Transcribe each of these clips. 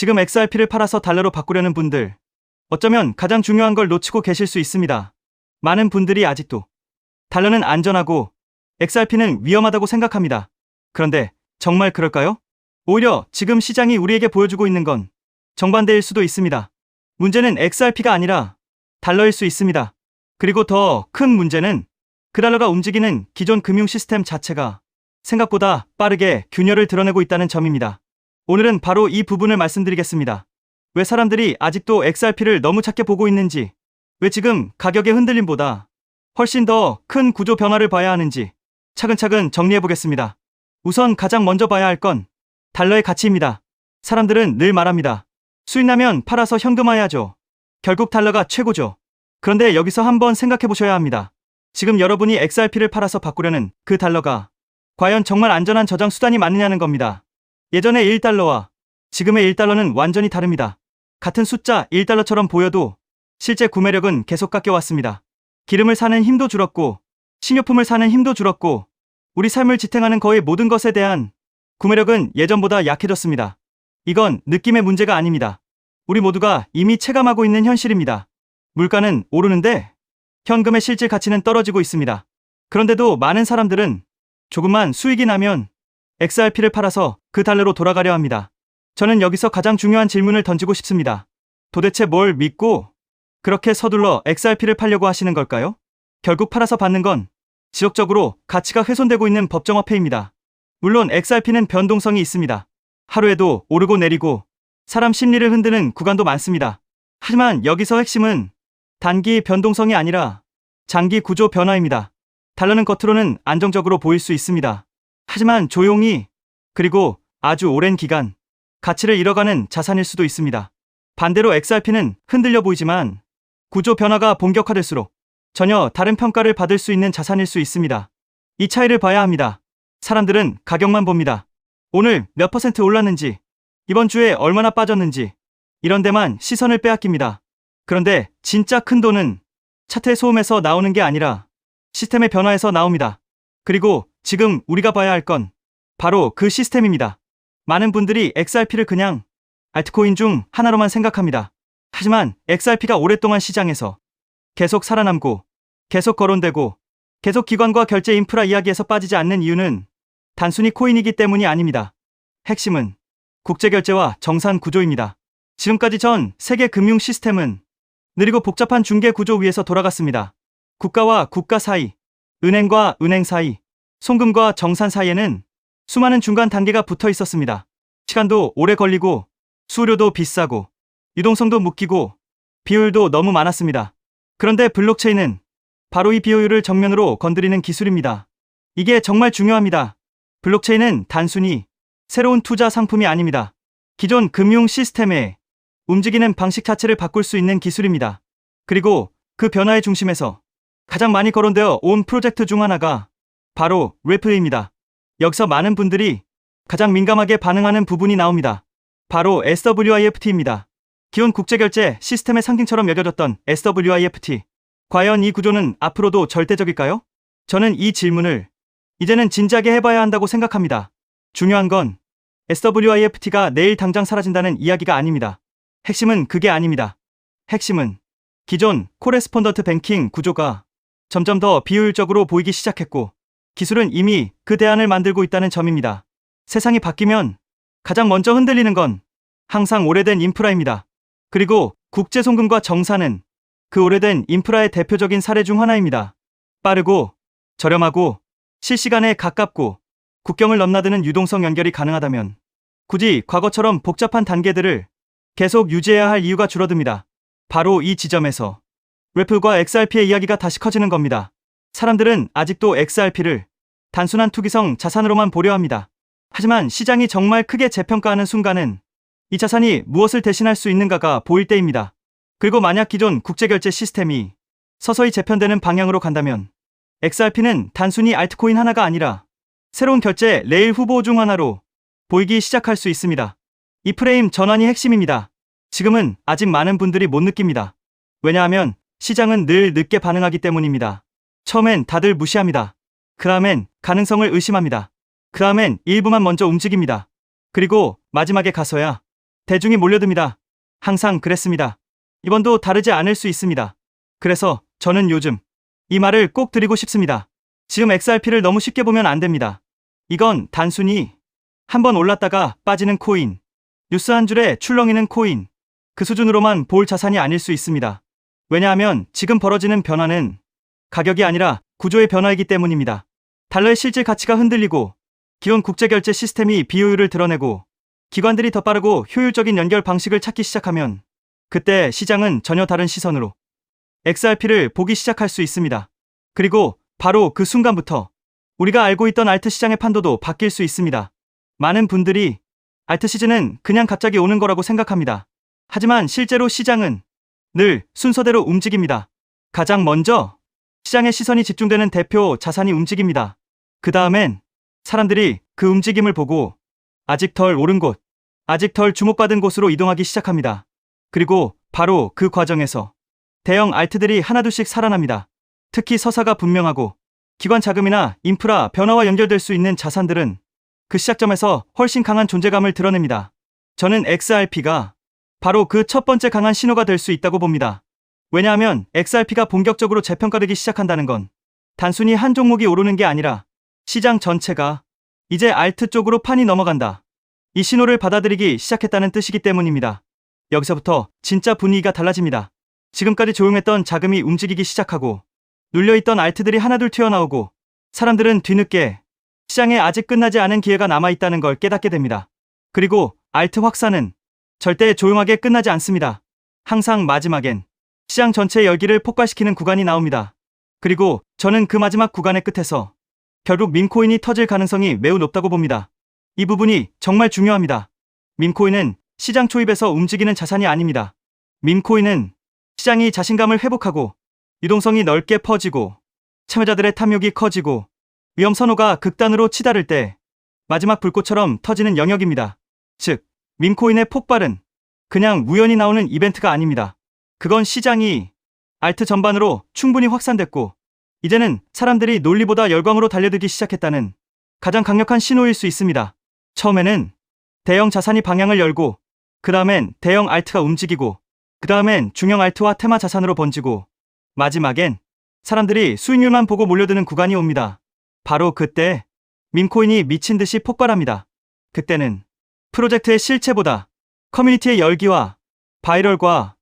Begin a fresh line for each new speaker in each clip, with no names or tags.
지금 XRP를 팔아서 달러로 바꾸려는 분들, 어쩌면 가장 중요한 걸 놓치고 계실 수 있습니다. 많은 분들이 아직도 달러는 안전하고 XRP는 위험하다고 생각합니다. 그런데 정말 그럴까요? 오히려 지금 시장이 우리에게 보여주고 있는 건 정반대일 수도 있습니다. 문제는 XRP가 아니라 달러일 수 있습니다. 그리고 더 큰 문제는 그 달러가 움직이는 기존 금융 시스템 자체가 생각보다 빠르게 균열을 드러내고 있다는 점입니다. 오늘은 바로 이 부분을 말씀드리겠습니다. 왜 사람들이 아직도 XRP를 너무 작게 보고 있는지, 왜 지금 가격의 흔들림보다 훨씬 더 큰 구조 변화를 봐야 하는지 차근차근 정리해보겠습니다. 우선 가장 먼저 봐야 할 건 달러의 가치입니다. 사람들은 늘 말합니다. 수익 나면 팔아서 현금화해야죠. 결국 달러가 최고죠. 그런데 여기서 한번 생각해보셔야 합니다. 지금 여러분이 XRP를 팔아서 바꾸려는 그 달러가 과연 정말 안전한 저장 수단이 맞느냐는 겁니다. 예전의 1달러와 지금의 1달러는 완전히 다릅니다. 같은 숫자 1달러처럼 보여도 실제 구매력은 계속 깎여왔습니다. 기름을 사는 힘도 줄었고, 식료품을 사는 힘도 줄었고, 우리 삶을 지탱하는 거의 모든 것에 대한 구매력은 예전보다 약해졌습니다. 이건 느낌의 문제가 아닙니다. 우리 모두가 이미 체감하고 있는 현실입니다. 물가는 오르는데 현금의 실질 가치는 떨어지고 있습니다. 그런데도 많은 사람들은 조금만 수익이 나면 XRP를 팔아서 그 달러로 돌아가려 합니다. 저는 여기서 가장 중요한 질문을 던지고 싶습니다. 도대체 뭘 믿고 그렇게 서둘러 XRP를 팔려고 하시는 걸까요? 결국 팔아서 받는 건 지속적으로 가치가 훼손되고 있는 법정화폐입니다. 물론 XRP는 변동성이 있습니다. 하루에도 오르고 내리고 사람 심리를 흔드는 구간도 많습니다. 하지만 여기서 핵심은 단기 변동성이 아니라 장기 구조 변화입니다. 달러는 겉으로는 안정적으로 보일 수 있습니다. 하지만 조용히, 그리고 아주 오랜 기간 가치를 잃어가는 자산일 수도 있습니다. 반대로 XRP는 흔들려 보이지만 구조 변화가 본격화될수록 전혀 다른 평가를 받을 수 있는 자산일 수 있습니다. 이 차이를 봐야 합니다. 사람들은 가격만 봅니다. 오늘 몇 퍼센트 올랐는지, 이번 주에 얼마나 빠졌는지, 이런 데만 시선을 빼앗깁니다. 그런데 진짜 큰 돈은 차트의 소음에서 나오는 게 아니라 시스템의 변화에서 나옵니다. 그리고 지금 우리가 봐야 할 건 바로 그 시스템입니다. 많은 분들이 XRP를 그냥 알트코인 중 하나로만 생각합니다. 하지만 XRP가 오랫동안 시장에서 계속 살아남고, 계속 거론되고, 계속 기관과 결제 인프라 이야기에서 빠지지 않는 이유는 단순히 코인이기 때문이 아닙니다. 핵심은 국제결제와 정산 구조입니다. 지금까지 전 세계 금융 시스템은 느리고 복잡한 중개 구조 위에서 돌아갔습니다. 국가와 국가 사이, 은행과 은행 사이, 송금과 정산 사이에는 수많은 중간 단계가 붙어 있었습니다. 시간도 오래 걸리고, 수수료도 비싸고, 유동성도 묶이고, 비효율도 너무 많았습니다. 그런데 블록체인은 바로 이 비효율을 정면으로 건드리는 기술입니다. 이게 정말 중요합니다. 블록체인은 단순히 새로운 투자 상품이 아닙니다. 기존 금융 시스템의 움직이는 방식 자체를 바꿀 수 있는 기술입니다. 그리고 그 변화의 중심에서 가장 많이 거론되어 온 프로젝트 중 하나가 바로 래플입니다. 여기서 많은 분들이 가장 민감하게 반응하는 부분이 나옵니다. 바로 SWIFT입니다. 기존 국제결제 시스템의 상징처럼 여겨졌던 SWIFT. 과연 이 구조는 앞으로도 절대적일까요? 저는 이 질문을 이제는 진지하게 해봐야 한다고 생각합니다. 중요한 건 SWIFT가 내일 당장 사라진다는 이야기가 아닙니다. 핵심은 그게 아닙니다. 핵심은 기존 코레스폰던트 뱅킹 구조가 점점 더 비효율적으로 보이기 시작했고, 기술은 이미 그 대안을 만들고 있다는 점입니다. 세상이 바뀌면 가장 먼저 흔들리는 건 항상 오래된 인프라입니다. 그리고 국제송금과 정산은 그 오래된 인프라의 대표적인 사례 중 하나입니다. 빠르고 저렴하고 실시간에 가깝고 국경을 넘나드는 유동성 연결이 가능하다면 굳이 과거처럼 복잡한 단계들을 계속 유지해야 할 이유가 줄어듭니다. 바로 이 지점에서 래플과 XRP의 이야기가 다시 커지는 겁니다. 사람들은 아직도 XRP를 단순한 투기성 자산으로만 보려 합니다. 하지만 시장이 정말 크게 재평가하는 순간은 이 자산이 무엇을 대신할 수 있는가가 보일 때입니다. 그리고 만약 기존 국제결제 시스템이 서서히 재편되는 방향으로 간다면 XRP는 단순히 알트코인 하나가 아니라 새로운 결제 레일 후보 중 하나로 보이기 시작할 수 있습니다. 이 프레임 전환이 핵심입니다. 지금은 아직 많은 분들이 못 느낍니다. 왜냐하면 시장은 늘 늦게 반응하기 때문입니다. 처음엔 다들 무시합니다. 그 다음엔 가능성을 의심합니다. 그 다음엔 일부만 먼저 움직입니다. 그리고 마지막에 가서야 대중이 몰려듭니다. 항상 그랬습니다. 이번도 다르지 않을 수 있습니다. 그래서 저는 요즘 이 말을 꼭 드리고 싶습니다. 지금 XRP를 너무 쉽게 보면 안 됩니다. 이건 단순히 한번 올랐다가 빠지는 코인, 뉴스 한 줄에 출렁이는 코인, 그 수준으로만 볼 자산이 아닐 수 있습니다. 왜냐하면 지금 벌어지는 변화는 가격이 아니라 구조의 변화이기 때문입니다. 달러의 실질 가치가 흔들리고 기존 국제결제 시스템이 비효율을 드러내고 기관들이 더 빠르고 효율적인 연결 방식을 찾기 시작하면 그때 시장은 전혀 다른 시선으로 XRP를 보기 시작할 수 있습니다. 그리고 바로 그 순간부터 우리가 알고 있던 알트 시장의 판도도 바뀔 수 있습니다. 많은 분들이 알트 시즌은 그냥 갑자기 오는 거라고 생각합니다. 하지만 실제로 시장은 늘 순서대로 움직입니다. 가장 먼저 시장의 시선이 집중되는 대표 자산이 움직입니다. 그 다음엔 사람들이 그 움직임을 보고 아직 덜 오른 곳, 아직 덜 주목받은 곳으로 이동하기 시작합니다. 그리고 바로 그 과정에서 대형 알트들이 하나둘씩 살아납니다. 특히 서사가 분명하고 기관 자금이나 인프라 변화와 연결될 수 있는 자산들은 그 시작점에서 훨씬 강한 존재감을 드러냅니다. 저는 XRP가 바로 그 첫 번째 강한 신호가 될 수 있다고 봅니다. 왜냐하면 XRP가 본격적으로 재평가되기 시작한다는 건 단순히 한 종목이 오르는 게 아니라 시장 전체가 이제 알트 쪽으로 판이 넘어간다. 이 신호를 받아들이기 시작했다는 뜻이기 때문입니다. 여기서부터 진짜 분위기가 달라집니다. 지금까지 조용했던 자금이 움직이기 시작하고 눌려있던 알트들이 하나둘 튀어나오고 사람들은 뒤늦게 시장에 아직 끝나지 않은 기회가 남아있다는 걸 깨닫게 됩니다. 그리고 알트 확산은 절대 조용하게 끝나지 않습니다. 항상 마지막엔 시장 전체의 열기를 폭발시키는 구간이 나옵니다. 그리고 저는 그 마지막 구간의 끝에서 결국 밈코인이 터질 가능성이 매우 높다고 봅니다. 이 부분이 정말 중요합니다. 밈코인은 시장 초입에서 움직이는 자산이 아닙니다. 밈코인은 시장이 자신감을 회복하고 유동성이 넓게 퍼지고 참여자들의 탐욕이 커지고 위험 선호가 극단으로 치달을 때 마지막 불꽃처럼 터지는 영역입니다. 즉, 밈코인의 폭발은 그냥 우연히 나오는 이벤트가 아닙니다. 그건 시장이 알트 전반으로 충분히 확산됐고 이제는 사람들이 논리보다 열광으로 달려들기 시작했다는 가장 강력한 신호일 수 있습니다. 처음에는 대형 자산이 방향을 열고 그 다음엔 대형 알트가 움직이고 그 다음엔 중형 알트와 테마 자산으로 번지고 마지막엔 사람들이 수익률만 보고 몰려드는 구간이 옵니다. 바로 그때 밈코인이 미친 듯이 폭발합니다. 그때는 프로젝트의 실체보다 커뮤니티의 열기와 바이럴과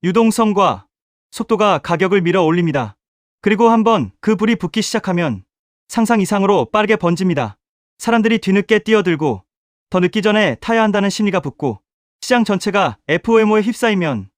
유동성과 속도가 가격을 밀어 올립니다. 그리고 한번 그 불이 붙기 시작하면 상상 이상으로 빠르게 번집니다. 사람들이 뒤늦게 뛰어들고 더 늦기 전에 타야 한다는 심리가 붙고 시장 전체가 FOMO에 휩싸이면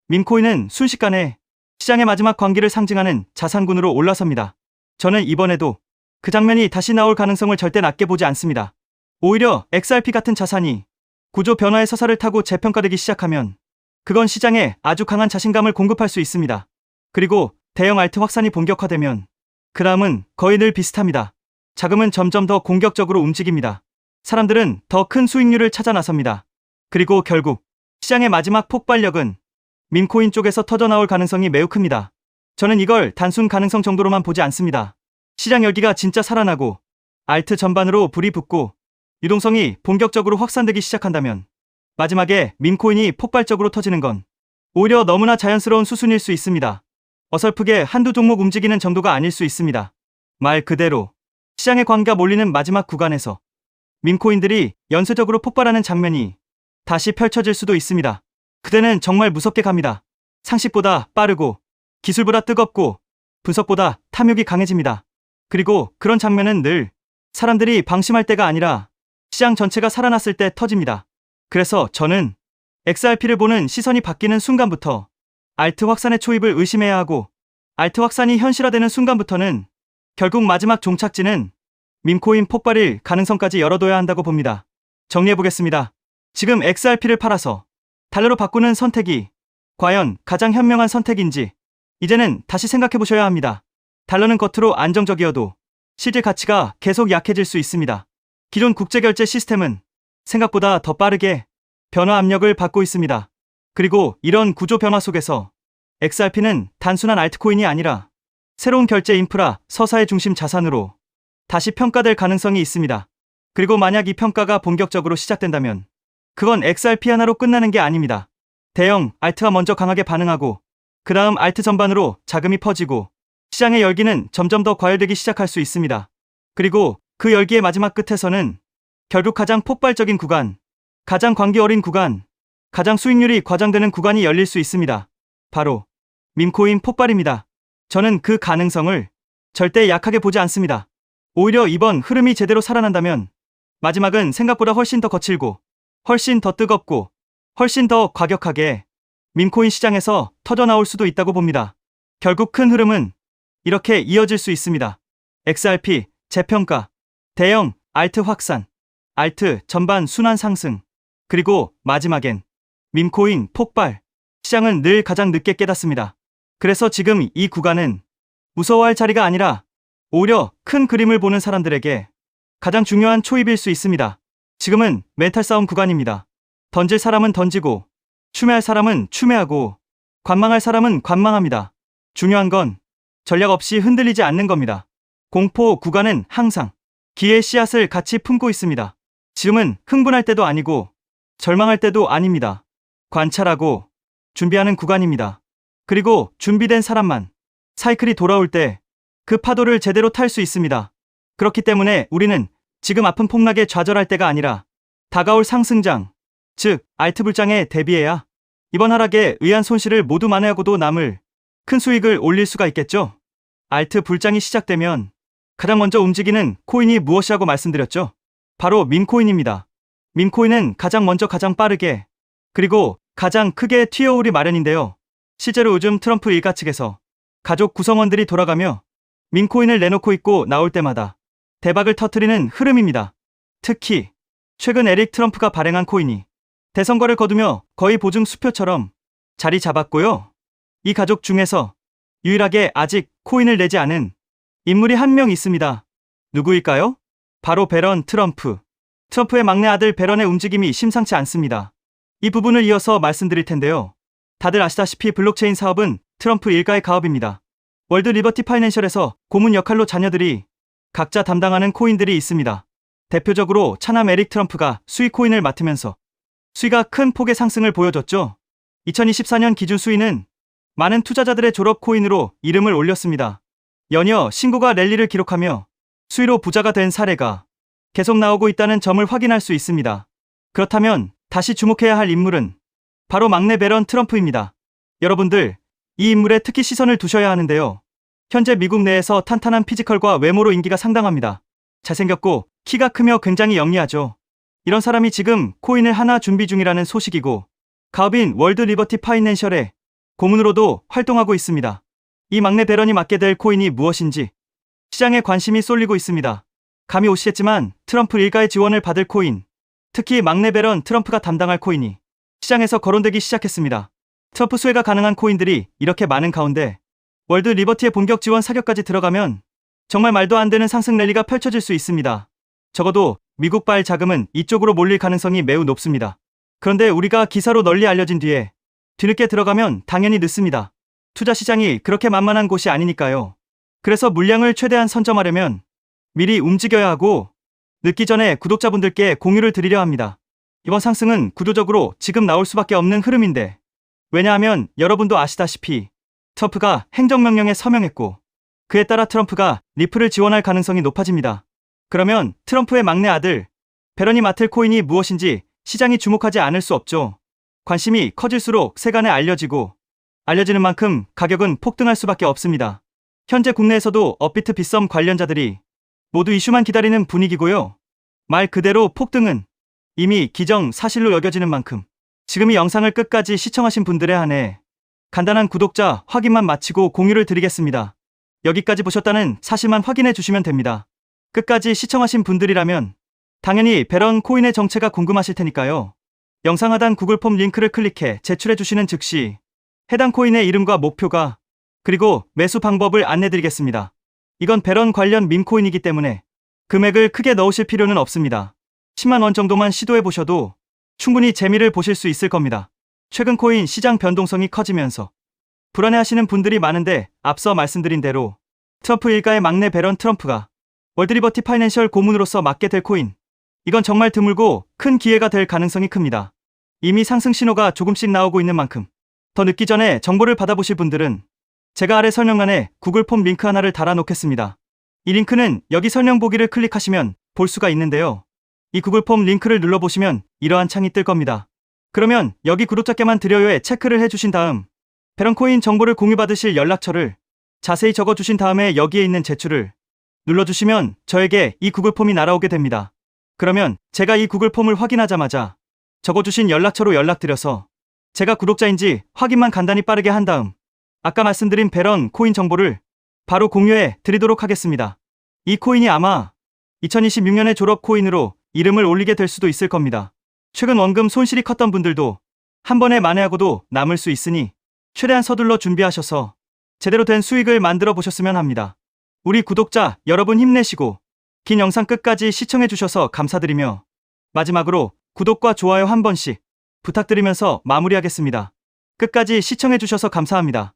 밈코인은 순식간에 시장의 마지막 광기를 상징하는 자산군으로 올라섭니다. 저는 이번에도 그 장면이 다시 나올 가능성을 절대 낮게 보지 않습니다. 오히려 XRP 같은 자산이 구조 변화의 서사를 타고 재평가되기 시작하면 그건 시장에 아주 강한 자신감을 공급할 수 있습니다. 그리고 대형 알트 확산이 본격화되면 그 다음은 거의 늘 비슷합니다. 자금은 점점 더 공격적으로 움직입니다. 사람들은 더 큰 수익률을 찾아 나섭니다. 그리고 결국 시장의 마지막 폭발력은 밈코인 쪽에서 터져나올 가능성이 매우 큽니다. 저는 이걸 단순 가능성 정도로만 보지 않습니다. 시장 열기가 진짜 살아나고 알트 전반으로 불이 붙고 유동성이 본격적으로 확산되기 시작한다면 마지막에 밈코인이 폭발적으로 터지는 건 오히려 너무나 자연스러운 수순일 수 있습니다. 어설프게 한두 종목 움직이는 정도가 아닐 수 있습니다. 말 그대로 시장의 광기가 몰리는 마지막 구간에서 밈코인들이 연쇄적으로 폭발하는 장면이 다시 펼쳐질 수도 있습니다. 그때는 정말 무섭게 갑니다. 상식보다 빠르고 기술보다 뜨겁고 분석보다 탐욕이 강해집니다. 그리고 그런 장면은 늘 사람들이 방심할 때가 아니라 시장 전체가 살아났을 때 터집니다. 그래서 저는 XRP를 보는 시선이 바뀌는 순간부터 알트 확산의 초입을 의심해야 하고 알트 확산이 현실화되는 순간부터는 결국 마지막 종착지는 밈코인 폭발일 가능성까지 열어둬야 한다고 봅니다. 정리해보겠습니다. 지금 XRP를 팔아서 달러로 바꾸는 선택이 과연 가장 현명한 선택인지 이제는 다시 생각해보셔야 합니다. 달러는 겉으로 안정적이어도 실질 가치가 계속 약해질 수 있습니다. 기존 국제결제 시스템은 생각보다 더 빠르게 변화 압력을 받고 있습니다. 그리고 이런 구조 변화 속에서 XRP는 단순한 알트코인이 아니라 새로운 결제 인프라, 서사의 중심 자산으로 다시 평가될 가능성이 있습니다. 그리고 만약 이 평가가 본격적으로 시작된다면 그건 XRP 하나로 끝나는 게 아닙니다. 대형 알트가 먼저 강하게 반응하고 그 다음 알트 전반으로 자금이 퍼지고 시장의 열기는 점점 더 과열되기 시작할 수 있습니다. 그리고 그 열기의 마지막 끝에서는 결국 가장 폭발적인 구간, 가장 광기 어린 구간, 가장 수익률이 과장되는 구간이 열릴 수 있습니다. 바로 밈코인 폭발입니다. 저는 그 가능성을 절대 약하게 보지 않습니다. 오히려 이번 흐름이 제대로 살아난다면 마지막은 생각보다 훨씬 더 거칠고 훨씬 더 뜨겁고 훨씬 더 과격하게 밈코인 시장에서 터져나올 수도 있다고 봅니다. 결국 큰 흐름은 이렇게 이어질 수 있습니다. XRP 재평가, 대형 알트 확산, 알트 전반 순환 상승, 그리고 마지막엔 밈코인 폭발. 시장은 늘 가장 늦게 깨닫습니다. 그래서 지금 이 구간은 무서워할 자리가 아니라 오히려 큰 그림을 보는 사람들에게 가장 중요한 초입일 수 있습니다. 지금은 멘탈 싸움 구간입니다. 던질 사람은 던지고 추매할 사람은 추매하고 관망할 사람은 관망합니다. 중요한 건 전략 없이 흔들리지 않는 겁니다. 공포 구간은 항상 기회의 씨앗을 같이 품고 있습니다. 지금은 흥분할 때도 아니고 절망할 때도 아닙니다. 관찰하고 준비하는 구간입니다. 그리고 준비된 사람만 사이클이 돌아올 때 그 파도를 제대로 탈 수 있습니다. 그렇기 때문에 우리는 지금 아픈 폭락에 좌절할 때가 아니라 다가올 상승장, 즉 알트 불장에 대비해야 이번 하락에 의한 손실을 모두 만회하고도 남을 큰 수익을 올릴 수가 있겠죠. 알트 불장이 시작되면 가장 먼저 움직이는 코인이 무엇이라고 말씀드렸죠? 바로 밈코인입니다. 밈코인은 가장 먼저 가장 빠르게 그리고 가장 크게 튀어오르기 마련인데요. 실제로 요즘 트럼프 일가 측에서 가족 구성원들이 돌아가며 밈코인을 내놓고 있고 나올 때마다 대박을 터뜨리는 흐름입니다. 특히 최근 에릭 트럼프가 발행한 코인이 대선거를 거두며 거의 보증 수표처럼 자리 잡았고요. 이 가족 중에서 유일하게 아직 코인을 내지 않은 인물이 한 명 있습니다. 누구일까요? 바로 배런 트럼프. 트럼프의 막내 아들 배런의 움직임이 심상치 않습니다. 이 부분을 이어서 말씀드릴 텐데요. 다들 아시다시피 블록체인 사업은 트럼프 일가의 가업입니다. 월드 리버티 파이낸셜에서 고문 역할로 자녀들이 각자 담당하는 코인들이 있습니다. 대표적으로 차남 에릭 트럼프가 수익 코인을 맡으면서 수익가 큰 폭의 상승을 보여줬죠. 2024년 기준 수익은 많은 투자자들의 졸업 코인으로 이름을 올렸습니다. 연이어 신고가 랠리를 기록하며 수익으로 부자가 된 사례가 계속 나오고 있다는 점을 확인할 수 있습니다. 그렇다면 다시 주목해야 할 인물은 바로 막내 배런 트럼프입니다. 여러분들, 이 인물에 특히 시선을 두셔야 하는데요. 현재 미국 내에서 탄탄한 피지컬과 외모로 인기가 상당합니다. 잘생겼고 키가 크며 굉장히 영리하죠. 이런 사람이 지금 코인을 하나 준비 중이라는 소식이고 가업인 월드 리버티 파이낸셜의 고문으로도 활동하고 있습니다. 이 막내 배런이 맡게 될 코인이 무엇인지 시장에 관심이 쏠리고 있습니다. 감이 오시겠지만 트럼프 일가의 지원을 받을 코인, 특히 막내 배런 트럼프가 담당할 코인이 시장에서 거론되기 시작했습니다. 트럼프 수혜가 가능한 코인들이 이렇게 많은 가운데 월드 리버티의 본격 지원 사격까지 들어가면 정말 말도 안 되는 상승 랠리가 펼쳐질 수 있습니다. 적어도 미국발 자금은 이쪽으로 몰릴 가능성이 매우 높습니다. 그런데 우리가 기사로 널리 알려진 뒤에 뒤늦게 들어가면 당연히 늦습니다. 투자 시장이 그렇게 만만한 곳이 아니니까요. 그래서 물량을 최대한 선점하려면 미리 움직여야 하고 늦기 전에 구독자분들께 공유를 드리려 합니다. 이번 상승은 구조적으로 지금 나올 수밖에 없는 흐름인데, 왜냐하면 여러분도 아시다시피 트럼프가 행정명령에 서명했고 그에 따라 트럼프가 리플을 지원할 가능성이 높아집니다. 그러면 트럼프의 막내 아들 배런이 맡을 코인이 무엇인지 시장이 주목하지 않을 수 없죠. 관심이 커질수록 세간에 알려지는 만큼 가격은 폭등할 수밖에 없습니다. 현재 국내에서도 업비트 빗썸 관련자들이 모두 이슈만 기다리는 분위기고요. 말 그대로 폭등은 이미 기정사실로 여겨지는 만큼 지금 이 영상을 끝까지 시청하신 분들에 한해 간단한 구독자 확인만 마치고 공유를 드리겠습니다. 여기까지 보셨다는 사실만 확인해 주시면 됩니다. 끝까지 시청하신 분들이라면 당연히 배런 코인의 정체가 궁금하실 테니까요. 영상 하단 구글 폼 링크를 클릭해 제출해 주시는 즉시 해당 코인의 이름과 목표가 그리고 매수 방법을 안내 드리겠습니다. 이건 배런 관련 밈코인이기 때문에 금액을 크게 넣으실 필요는 없습니다. 10만 원 정도만 시도해 보셔도 충분히 재미를 보실 수 있을 겁니다. 최근 코인 시장 변동성이 커지면서 불안해하시는 분들이 많은데 앞서 말씀드린 대로 트럼프 일가의 막내 배런 트럼프가 월드 리버티 파이낸셜 고문으로서 맡게 될 코인, 이건 정말 드물고 큰 기회가 될 가능성이 큽니다. 이미 상승 신호가 조금씩 나오고 있는 만큼 더 늦기 전에 정보를 받아보실 분들은 제가 아래 설명란에 구글 폼 링크 하나를 달아놓겠습니다. 이 링크는 여기 설명 보기를 클릭하시면 볼 수가 있는데요. 이 구글 폼 링크를 눌러보시면 이러한 창이 뜰 겁니다. 그러면 여기 구독자께만 드려요에 체크를 해주신 다음 베런코인 정보를 공유받으실 연락처를 자세히 적어주신 다음에 여기에 있는 제출을 눌러주시면 저에게 이 구글 폼이 날아오게 됩니다. 그러면 제가 이 구글 폼을 확인하자마자 적어주신 연락처로 연락드려서 제가 구독자인지 확인만 간단히 빠르게 한 다음 아까 말씀드린 베런 코인 정보를 바로 공유해 드리도록 하겠습니다. 이 코인이 아마 2026년에 졸업 코인으로 이름을 올리게 될 수도 있을 겁니다. 최근 원금 손실이 컸던 분들도 한 번에 만회하고도 남을 수 있으니 최대한 서둘러 준비하셔서 제대로 된 수익을 만들어 보셨으면 합니다. 우리 구독자 여러분 힘내시고 긴 영상 끝까지 시청해 주셔서 감사드리며 마지막으로 구독과 좋아요 한 번씩 부탁드리면서 마무리하겠습니다. 끝까지 시청해 주셔서 감사합니다.